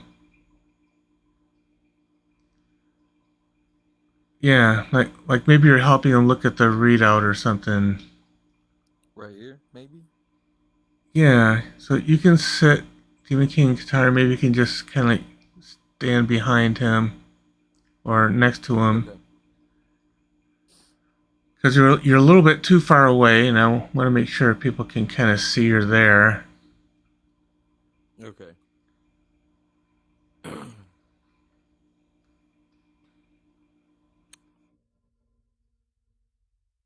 Yeah, like maybe you're helping them look at the readout or something. Right here, maybe? Yeah, so you can sit Demon King guitar, maybe you can just kind of like stand behind him or next to him. Okay. Because you're a little bit too far away, and I want to make sure people can kind of see you're there. Okay.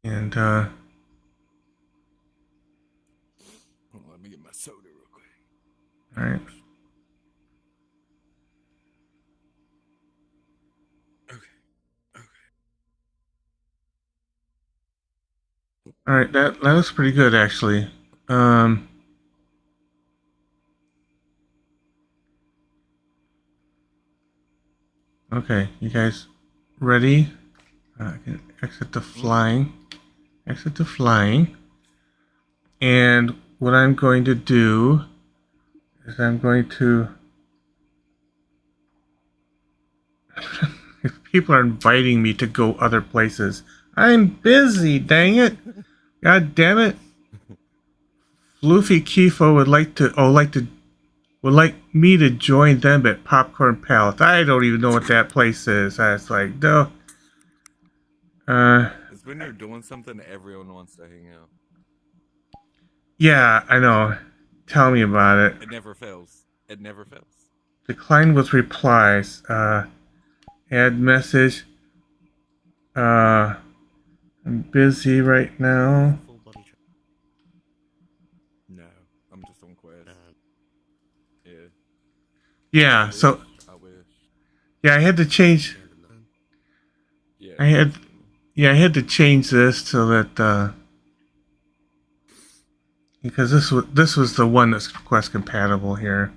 And Let me get my soda real quick. all right. Okay. All right, that looks pretty good actually. Okay, you guys ready? I can exit to flying. Exit to flying. And what I'm going to do is I'm going to. If people are inviting me to go other places, I'm busy. Dang it! God damn it! Floofy Kifo would like me to join them at Popcorn Palace. I don't even know what that place is. I was like, no. It's when you're doing something, everyone wants to hang out. Yeah, I know. Tell me about it. It never fails. It never fails. Decline with replies. Add message. I'm busy right now. No, I'm just on quest. Yeah. Yeah, so. I wish. Yeah, I had to change. Yeah. I had to change this so that because this was the one that's quest compatible here.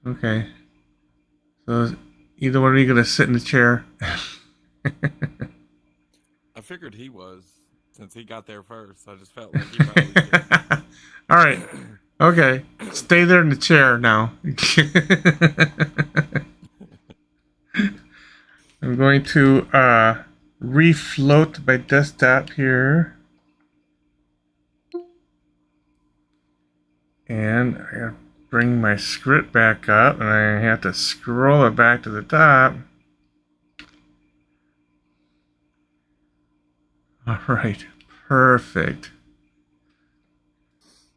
Okay. So either one of you gonna sit in the chair? I figured he was, since he got there first. I just felt like he probably did. All right. Okay. Stay there in the chair now. I'm going to refloat my desktop here. And I gotta bring my script back up, and I have to scroll it back to the top. All right, perfect.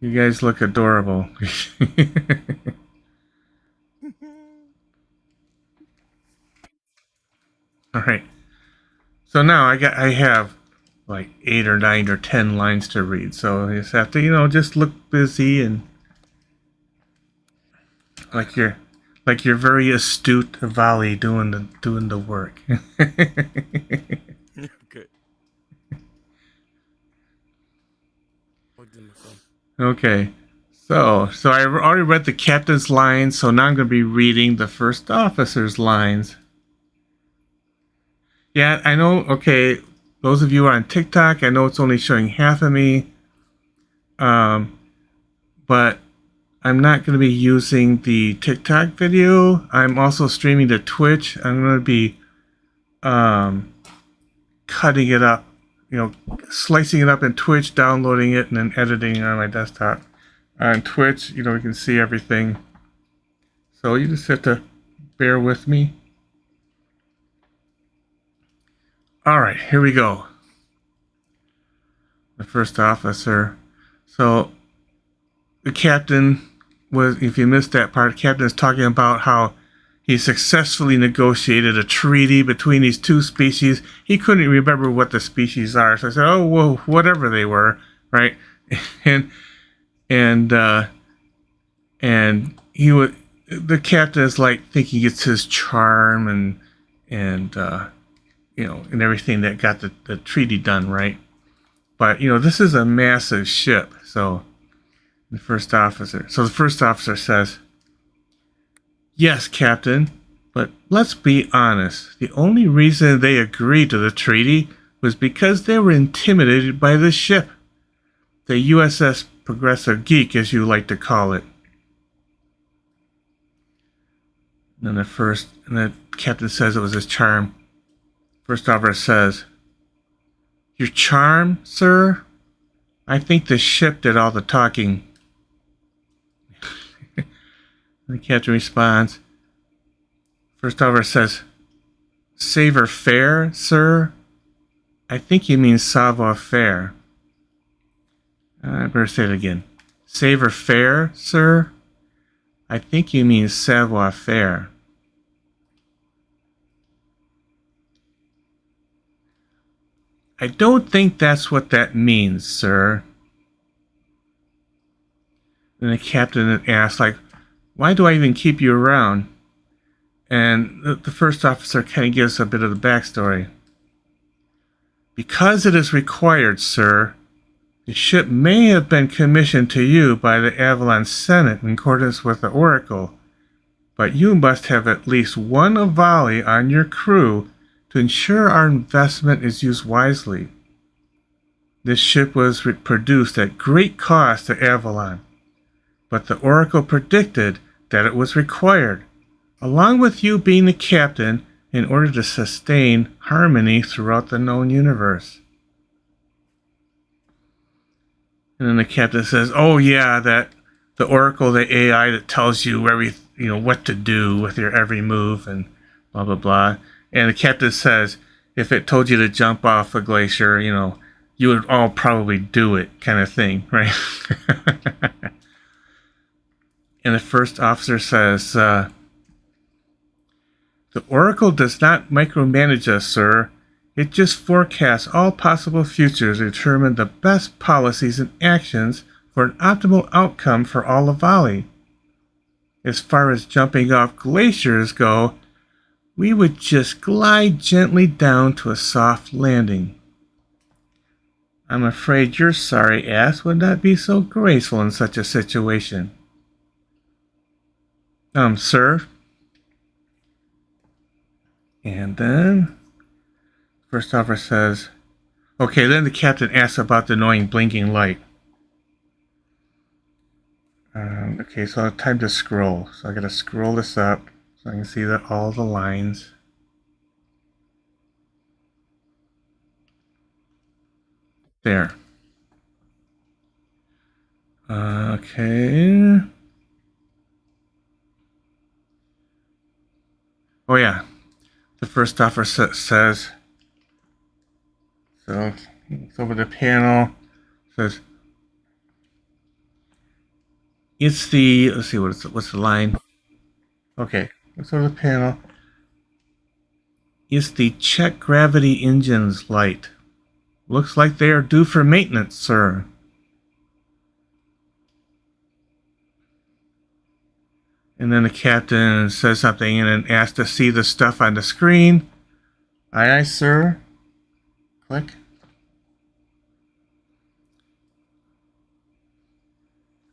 You guys look adorable. All right. So now I have like 8 or 9 or 10 lines to read. So I just have to, just look busy and like you're very astute Valley doing the work. Okay. Okay. So I already read the captain's lines, so now I'm going to be reading the first officer's lines. Yeah, I know, okay, those of you who are on TikTok, I know it's only showing half of me, but I'm not going to be using the TikTok video. I'm also streaming to Twitch. I'm going to be cutting it up, slicing it up in Twitch, downloading it, and then editing it on my desktop. On Twitch, we can see everything. So you just have to bear with me. All right, here we go. The first officer. So the captain was, if you missed that part, captain is talking about how he successfully negotiated a treaty between these two species. He couldn't remember what the species are, so I said, "Oh, well, whatever they were, right?" And he would. The captain is like thinking it's his charm and and everything that got the treaty done, right? But this is a massive ship, so the first officer says, "Yes, Captain, but let's be honest. The only reason they agreed to the treaty was because they were intimidated by the ship. The USS Progressive Geek, as you like to call it." And the captain says it was his charm. First officer says, "Your charm, sir? I think the ship did all the talking." The captain responds, first officer says, "Savoir faire, sir? I think you mean savoir faire." I better say it again. "Savoir faire, sir? I think you mean savoir faire." "I don't think that's what that means, sir." And the captain asks, like, "Why do I even keep you around?" And the first officer kind of gives a bit of the backstory. "Because it is required, sir. The ship may have been commissioned to you by the Avalon Senate in accordance with the Oracle, but you must have at least one Avali on your crew to ensure our investment is used wisely. This ship was produced at great cost to Avalon, but the Oracle predicted that it was required, along with you being the captain, in order to sustain harmony throughout the known universe." And then the captain says, "Oh yeah, that the Oracle, the AI that tells you what to do with your every move and blah blah blah." And the captain says, "If it told you to jump off a glacier, you would all probably do it," kind of thing, right? And the first officer says, "The Oracle does not micromanage us, sir. It just forecasts all possible futures to determine the best policies and actions for an optimal outcome for all of Valley. As far as jumping off glaciers go, we would just glide gently down to a soft landing. I'm afraid your sorry ass would not be so graceful in such a situation." Sir?" And then first officer says, okay, then the captain asks about the annoying blinking light. Okay, so time to scroll. So I gotta scroll this up so I can see all the lines. There. Okay. Oh yeah. The first officer says, so it's over the panel, says, it's the, let's see, what's the line? Okay, let's over the panel. It's the check gravity engines light. Looks like they are due for maintenance, sir. And then the captain says something and then asks to see the stuff on the screen. Aye, aye, sir. Click.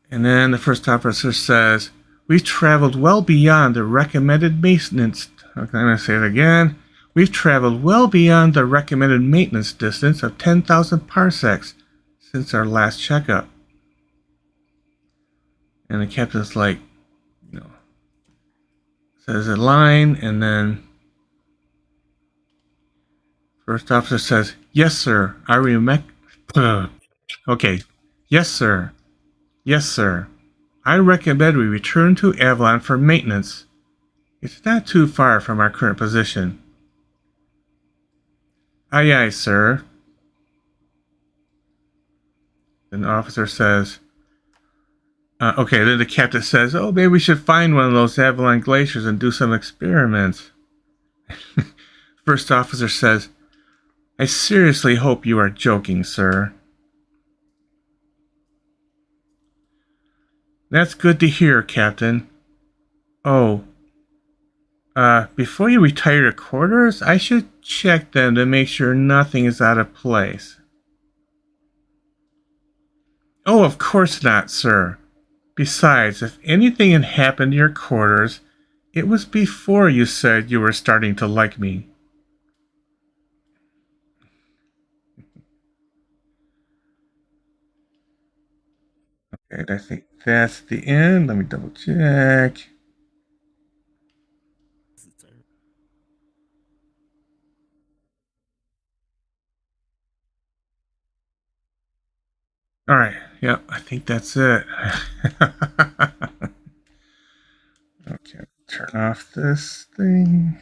And then the first officer says, we've traveled well beyond the recommended maintenance. Okay, I'm going to say it again. We've traveled well beyond the recommended maintenance distance of 10,000 parsecs since our last checkup. And the captain's like, you know, says a line, and then first officer says, yes, sir. I remember. Okay. Yes, sir. Yes, sir. I recommend we return to Avalon for maintenance. It's not too far from our current position. Aye, aye, sir. Then the officer says, okay, then the captain says, oh, maybe we should find one of those Avalon glaciers and do some experiments. First officer says, I seriously hope you are joking, sir. That's good to hear, Captain. Oh, before you retire to quarters, I should check them to make sure nothing is out of place. Oh, of course not, sir. Besides, if anything had happened to your quarters, it was before you said you were starting to like me. Okay, I think that's the end. Let me double check. All right. Yep, I think that's it. Okay, turn off this thing.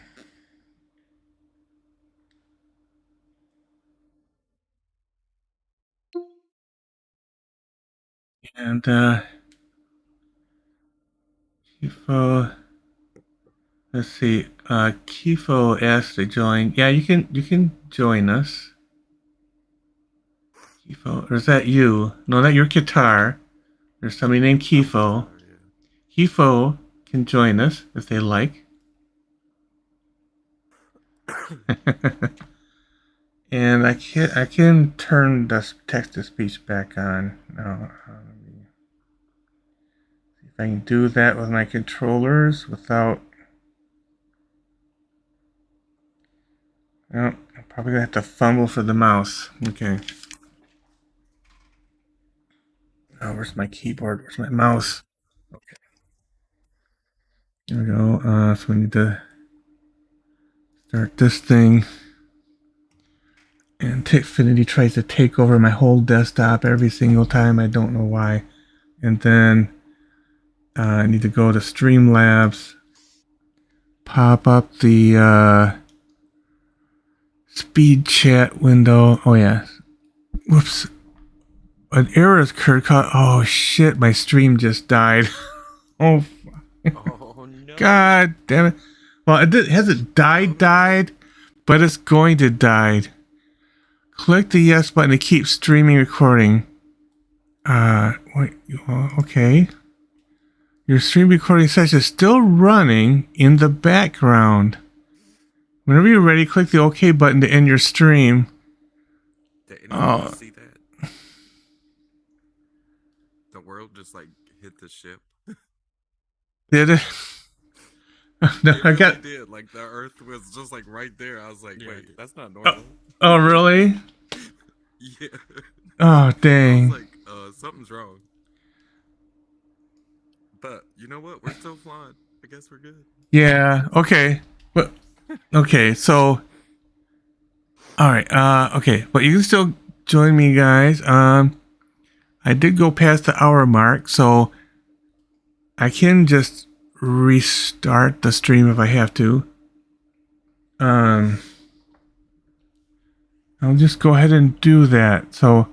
And Kifo, let's see. Kifo asked to join. Yeah, you can join us. Kifo, or is that you? No, that your guitar. There's somebody named Kifo. Kifo can join us if they like. And I can turn the text to speech back on. No, let me see if I can do that with my controllers without. No, I'm probably gonna have to fumble for the mouse. Okay. Oh, where's my keyboard? Where's my mouse? Okay. There we go. So we need to start this thing. And Xfinity tries to take over my whole desktop every single time. I don't know why. And then I need to go to Streamlabs, pop up the speed chat window. Oh yeah. Whoops. An error is occurred. Oh shit! My stream just died. Oh. Oh no. God damn it. Well, it hasn't died, but it's going to die. Click the yes button to keep streaming recording. Wait, okay. Your stream recording session is still running in the background. Whenever you're ready, click the OK button to end your stream. Did anyone see that? The world just like hit the ship. Did it? No, it really did. Like the Earth was just like right there. I was like, wait, that's not normal. Oh, really? Yeah. Oh, dang. I was like, something's wrong. But you know what? We're still flying. I guess we're good. Yeah. Okay. Well, okay. So, all right. Okay. But you can still join me, guys. I did go past the hour mark, so I can just restart the stream if I have to. I'll just go ahead and do that. So